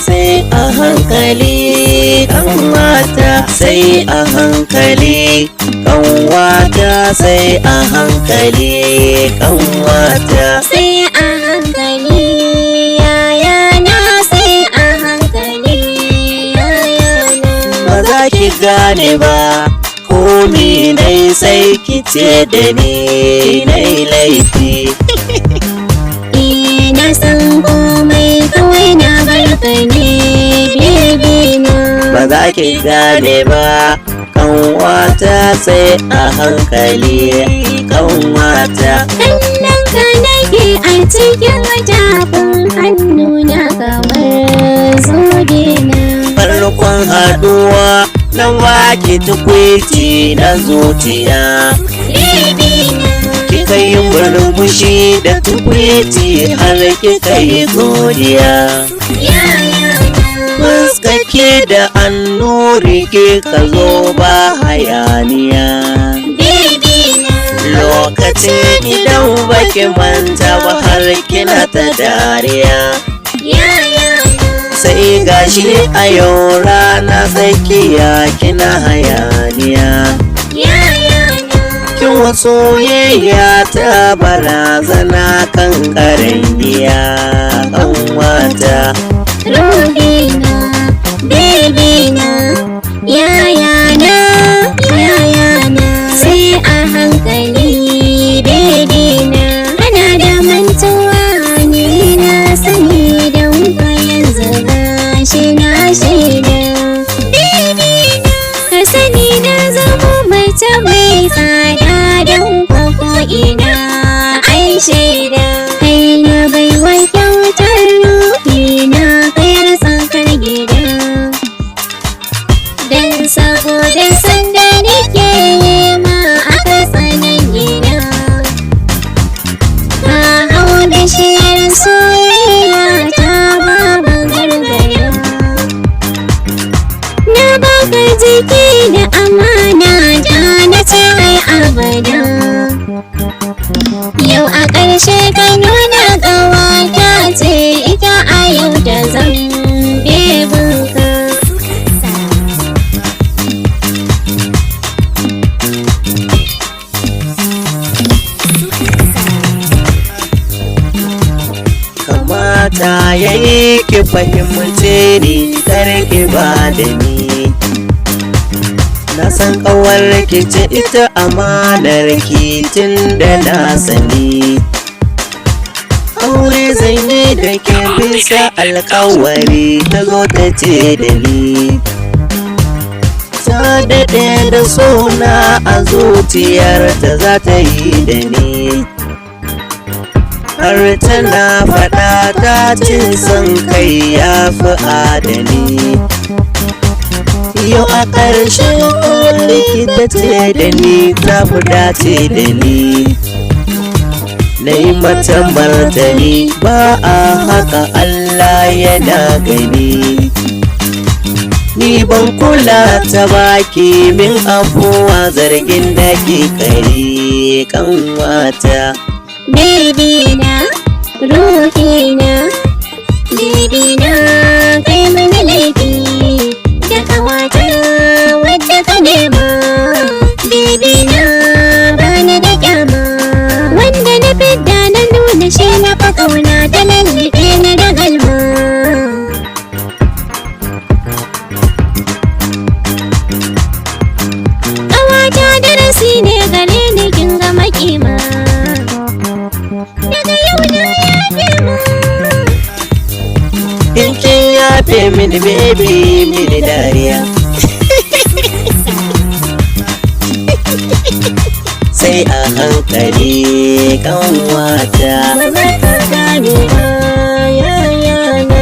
Sai a hankali kanwata, sai a hankali kanwata, sai a hankali kanwata, sai a hankali yayana, sai a hankali yayana. ba za ki gane ba komi nai sai ki ce da ni nai laifi. Na san komai kawai na barka ne baby na. Ba za ki gane ba kanwata, sai a hankali kanwata. Kallon ka nake a cikin tafin hannu na kamar zobe na. Farkon haduwa na baki tukwici na zuciya, Baby na. kika yi murmushi da tukwici har kika yi godiya. Yaya na. Fuskake da annuri kika zo ba hayaniya. Baby na. Lokacin idan baki manta ba har kina ta dariya. Yaya na. Sai gashi a yau rana tsakiya kina hayaniya. Yaya na. Kin soyayya ta barazana kan karangiya kanwata. Ruhina, baby na, yayana, yayana, sai a hankali baby na. Ana da mantuwa ni na sani don ka yanzu gashi na shaida. Baby na, ka sani na zama mace mai tsada don ka ko'ina ai shaida. Kai na baiwa kyautar ruhina kayar tsakar gida. Dan saboda sanda nake yi ma aka tsanan gida. Ka hau da shiyar soyayya ta babu gargaya. Na baka jiki da amana da na ce ai abada. Yau a ƙarshe ka nuna ƙawata ce ita a yau da zan bebinka. Kamata yayi ki fahimce ni kar ki ba da ni. Na san kawar ki ce ita amanar ki tun da na sani. Aure zai ne da ke bisa alkawari ta zo ta ce da ni. Ta daɗe da suna a zuciyarta za ta yi da ni. Har tana faɗa ta ce son kai ya fi adani. Yau a ƙarshe likita ce da ni ta fi dace da ni. Na yi mata martani ba a haka Allah yana gani. Ni ban kula ta baki min abuwa zargin da ke kare kanwata. Baby na, ruhina, baby na, kai mini laifi da ƙawata wadda ka nema. Baby na, bani da kyama, wanda na fidda na nuna shi na fa ƙauna ta lallaɓe ni da galma. Ƙawata darasi ne gare ni kin ga makima. Daga yau na yafe ma. In kin yafe mini baby mini dariya. Sai a hankali kanwata. Ba za ka gane ba yayana.